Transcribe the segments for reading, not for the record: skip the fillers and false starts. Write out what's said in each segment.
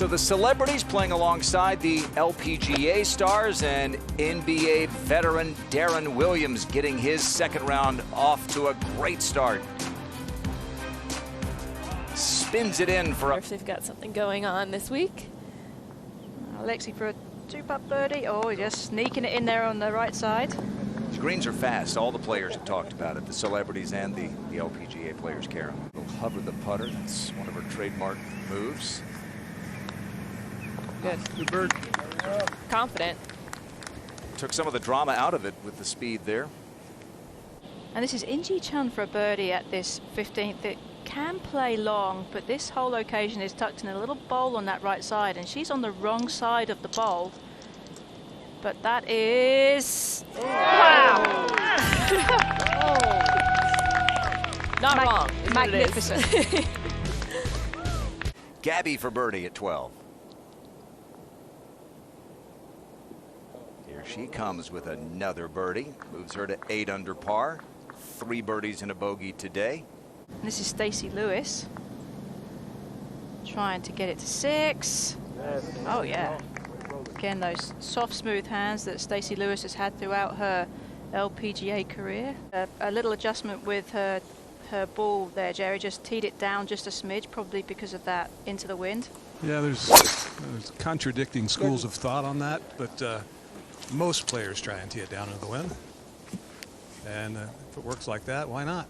So the celebrities playing alongside the LPGA stars, and NBA veteran Darren Williams getting his second round off to a great start. Spins it in for a... If they've got something going on this week. LEXI for a 2-putt birdie. Oh, just sneaking it in there on the right side. The greens are fast. All the players have talked about it, the celebrities and the LPGA players, Karen. Will hover the putter. That's one of her trademark moves. Good bird. Confident. Took some of the drama out of it with the speed there. And this is In-Ji Chun for a birdie at this 15th. It can play long, but this whole occasion is tucked in a little bowl on that right side, and she's on the wrong side of the bowl. But that is... Wow! Not wrong. Magnificent. Gabby for birdie at 12. Here she comes with another birdie. Moves her to 8 under par. 3 birdies and a bogey today. And this is Stacey Lewis. Trying to get it to 6. Oh, yeah. Again, those soft, smooth hands that Stacey Lewis has had throughout her LPGA career. A little adjustment with her ball there, Jerry. Just teed it down just a smidge, probably because of that into the wind. Yeah, there's contradicting schools of thought on that, but most players try and tee it down into the wind. And if it works like that, why not?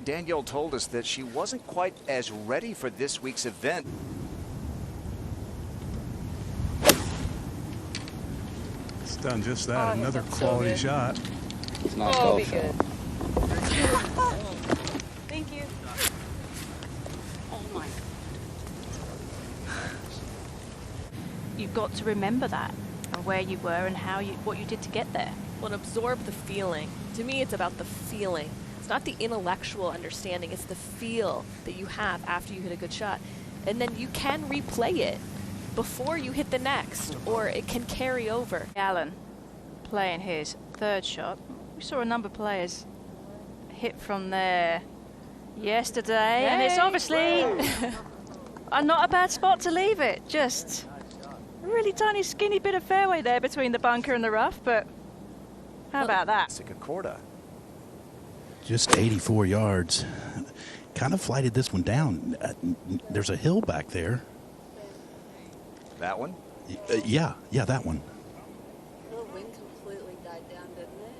Danielle told us that she wasn't quite as ready for this week's event. It's done just that. Another quality shot. It's not called be good. Thank you. Oh my. You've got to remember that, and where you were and what you did to get there. Well, absorb the feeling. To me, it's about the feeling. It's not the intellectual understanding. It's the feel that you have after you hit a good shot. And then you can replay it before you hit the next, or it can carry over. Allen playing his 3rd shot. We saw a number of players hit from there yesterday, and it's obviously not a bad spot to leave it. Just a really tiny, skinny bit of fairway there between the bunker and the rough, but how about that? KORDA. Just 84 yards. Kind of flighted this one down. There's a hill back there. That one? Yeah, that one. The wind completely died down, didn't it?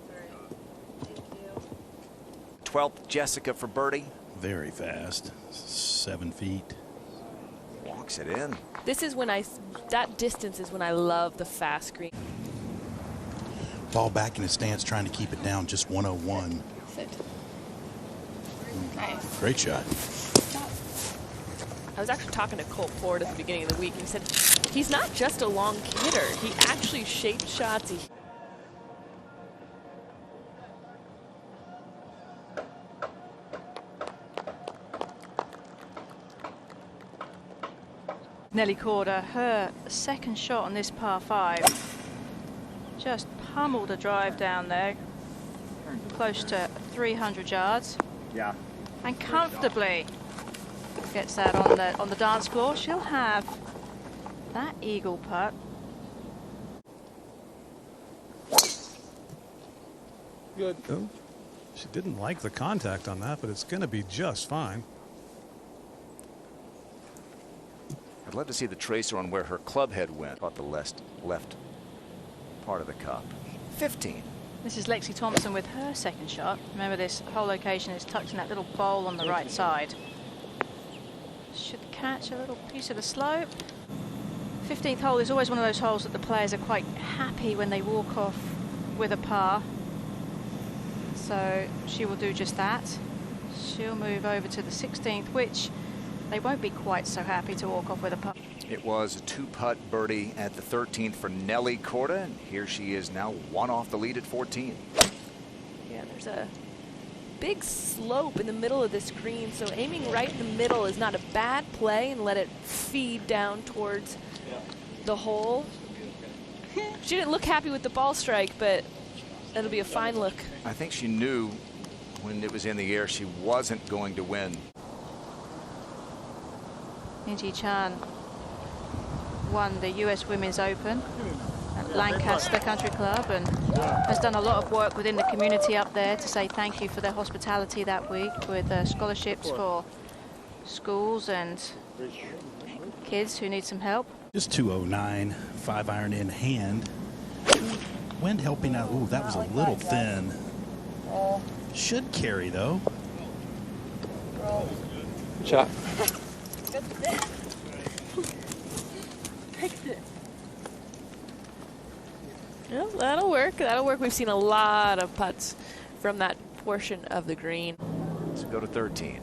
Sorry. Thank you. 12th, Jessica for birdie. Very fast. 7 feet. Walks it in. This is when that distance is when I love the fast green. Ball back in his stance, trying to keep it down, just 101. Nice. Great shot. I was actually talking to Colt Ford at the beginning of the week, and he said he's not just a long hitter. He actually shapes shots. Nelly Korda, her 2nd shot on this par 5. Just pummeled a drive down there, close to 300 yards. Yeah. And comfortably gets that on the dance floor. She'll have that eagle putt. Good. Oh, she didn't like the contact on that, but it's going to be just fine. I'd love to see the tracer on where her club head went. Caught the left part of the cup. 15. This is LEXI THOMPSON with her 2nd shot. Remember, this whole location is tucked in that little bowl on the right side. Should catch a little piece of the slope. 15th hole is always one of those holes that the players are quite happy when they walk off with a par. So she will do just that. She'll move over to the 16th, which they won't be quite so happy to walk off with a par. It was a 2-putt birdie at the 13th for Nelly Korda, and here she is now 1 off the lead at 14. Yeah, there's a big slope in the middle of this green, so aiming right in the middle is not a bad play, and let it feed down towards the hole. She didn't look happy with the ball strike, but that'll be a fine look. I think she knew when it was in the air she wasn't going to win. Inji Chan won the US Women's Open at Lancaster Country Club and has done a lot of work within the community up there to say thank you for their hospitality that week with scholarships for schools and kids who need some help. Just 209, 5-iron in hand. Wind helping out. Ooh, that was a little thin. Should carry, though. Good shot. Well, that'll work. That'll work. We've seen a lot of putts from that portion of the green. Let's go to 13.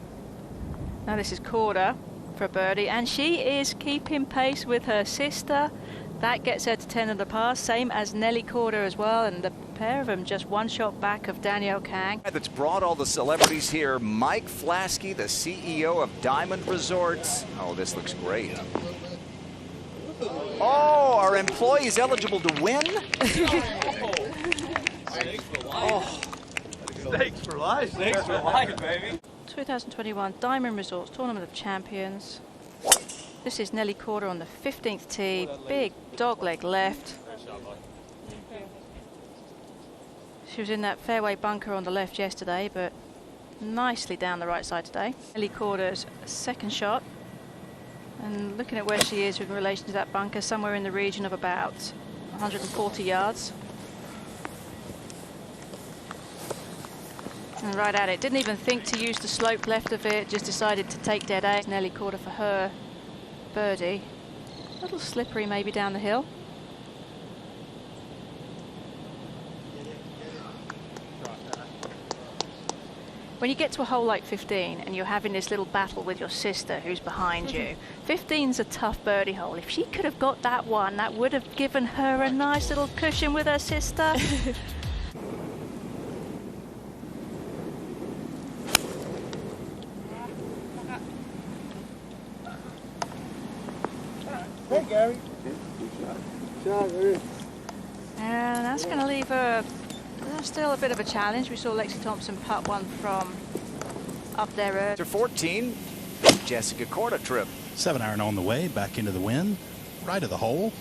Now this is KORDA for a birdie, and she is keeping pace with her sister. That gets her to 10 under par, same as Nelly KORDA as well, and the pair of them just one shot back of Danielle Kang. That's brought all the celebrities here. Mike Flasky, the CEO of Diamond Resorts. Oh, this looks great. Oh, are employees eligible to win? Oh. Snakes for life. Snakes for life, baby. 2021 Diamond Resorts Tournament of Champions. This is Nelly KORDA on the 15th tee. Big dogleg left. She was in that fairway bunker on the left yesterday, but nicely down the right side today. Nelly KORDA's second shot. And looking at where she is in relation to that bunker, somewhere in the region of about 140 yards. And right at it. Didn't even think to use the slope left of it, just decided to take dead air. Nelly KORDA for her birdie. A little slippery maybe down the hill. When you get to a hole like 15 and you're having this little battle with your sister who's behind you, 15's a tough birdie hole. If she could have got that one, that would have given her a nice little cushion with her sister. Hey, Gary. And that's going to leave her still a bit of a challenge. We saw LEXI Thompson putt one from up there. To 14, Jessica KORDA trip. 7-iron on the way, back into the wind, right of the hole.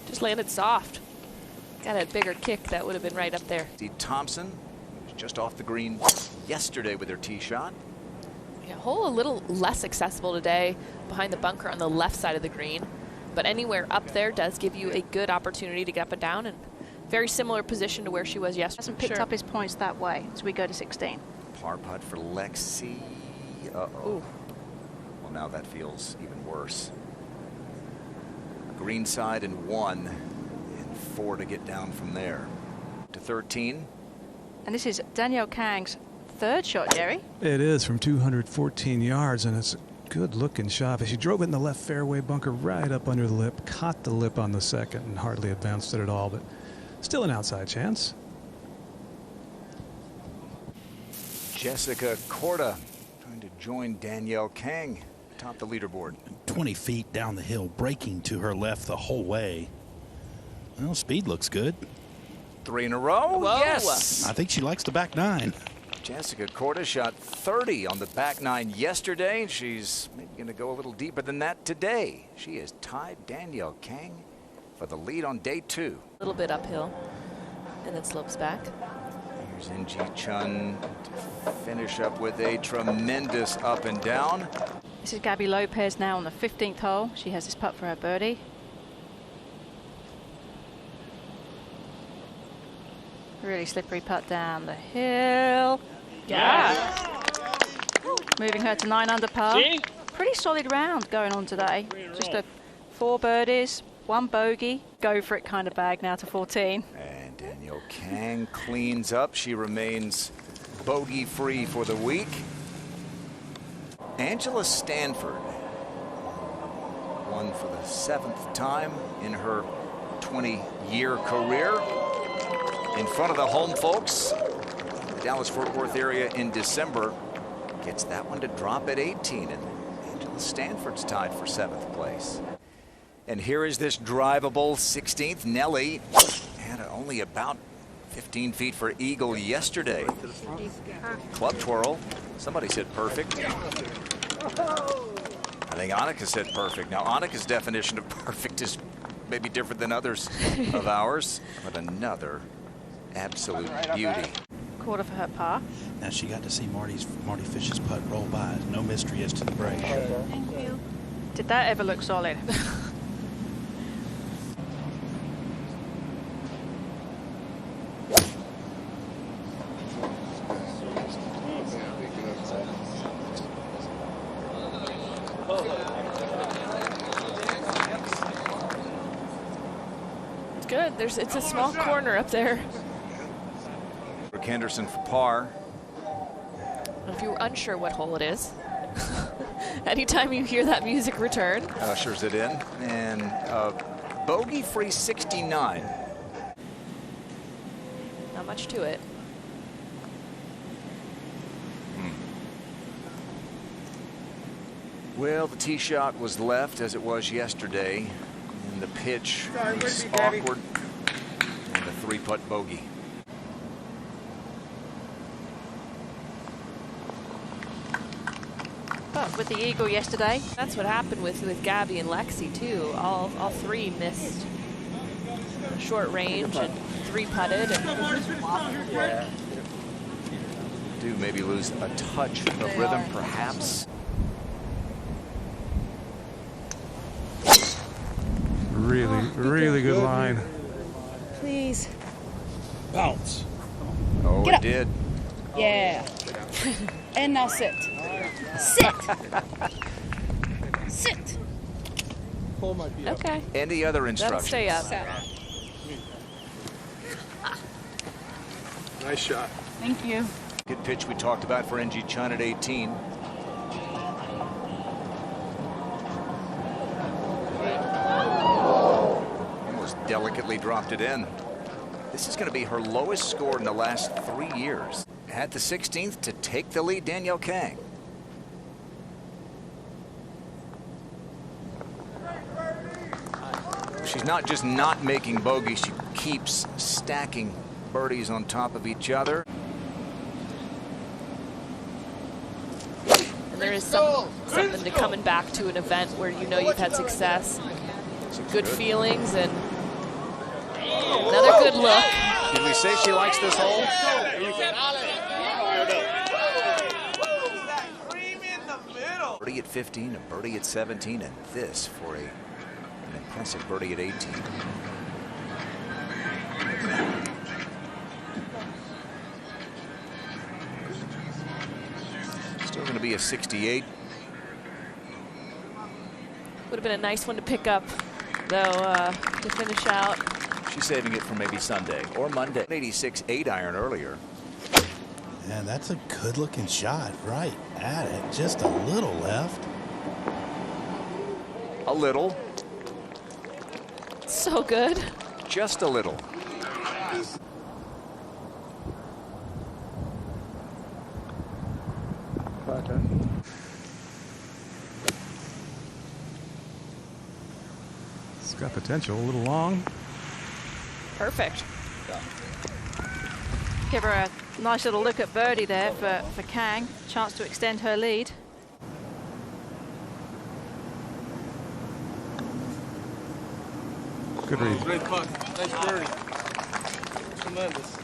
Just landed soft. Got a bigger kick that would have been right up there. See Thompson was just off the green yesterday with her tee shot. Yeah, hole a little less accessible today behind the bunker on the left side of the green. But anywhere up there does give you a good opportunity to get up and down, and very similar position to where she was yesterday. Hasn't picked up his points that way as we go to 16. Par putt for LEXI. Uh-oh. Well, now that feels even worse. Green side and 1, and 4 to get down from there. To 13. And this is Danielle Kang's third shot, Jerry. It is from 214 yards, and it's a good-looking shot. She drove it in the left fairway bunker right up under the lip, caught the lip on the second, and hardly advanced it at all, but still an outside chance. Jessica KORDA trying to join Danielle Kang atop the leaderboard. 20 feet down the hill, braking to her left the whole way. Well, speed looks good. 3 in a row. Whoa. Yes. I think she likes the back 9. Jessica KORDA shot 30 on the back 9 yesterday. She's maybe going to go a little deeper than that today. She has tied Danielle Kang for the lead on day 2. A little bit uphill, and then slopes back. Here's Inji Chun to finish up with a tremendous up and down. This is Gabby Lopez now on the 15th hole. She has this putt for her birdie. Really slippery putt down the hill. Yeah. Moving her to 9 under par. Pretty solid round going on today. Just 4 birdies, 1 bogey. Go for it kind of bag now to 14. And Danielle Kang cleans up. She remains bogey-free for the week. Angela Stanford won for the 7th time in her 20-year career. In front of the home folks, the Dallas-Fort Worth area in December, gets that one to drop at 18, and Angela Stanford's tied for 7th place. And here is this drivable 16th. Nelly had only about 15 feet for eagle yesterday. Club twirl, Somebody said perfect. I think Annika said perfect. Now, Annika's definition of perfect is maybe different than others of ours, but another absolute beauty. KORDA for her par. Now she got to see Marty Fish's putt roll by. No mystery as to the break. Thank you. Did that ever look solid? It's good. It's a small corner up there. Rick Henderson for par. If you're unsure what hole it is, anytime you hear that music return. Ushers it in. And bogey-free 69. Not much to it. Well, the tee shot was left as it was yesterday, and the pitch was awkward, and a 3-putt bogey. But with the eagle yesterday, That's what happened with Gabby and Lexi too. All three missed short range and 3-putted. Do maybe lose a touch of rhythm, perhaps. Really good line. Please. Bounce. Oh, Get it up. did. Yeah. And now sit. Sit. Sit. Okay. Any other That'll instructions? stay up. Nice shot. Thank you. Good pitch we talked about for NG Chun at 18. Almost delicately dropped it in. This is going to be her lowest score in the last 3 years. At the 16th to take the lead, Danielle Kang. She's not just not making bogeys, she keeps stacking birdies on top of each other. And there is something to coming back to an event where you know you've had success, good feelings, and another good look. Did we say she likes this hole? Birdie at 15, a birdie at 17, and this for an impressive birdie at 18. Still going to be a 68. Would have been a nice one to pick up, though, to finish out. She's saving it for maybe Sunday or Monday. 86 8-iron earlier. And that's a good looking shot right at it. Just a little left. A little. So good. Just a little. It's got potential. A little long. Perfect. give her a nice little look at birdie there for Kang. Chance to extend her lead. Good read. Great putt. Nice birdie. Tremendous.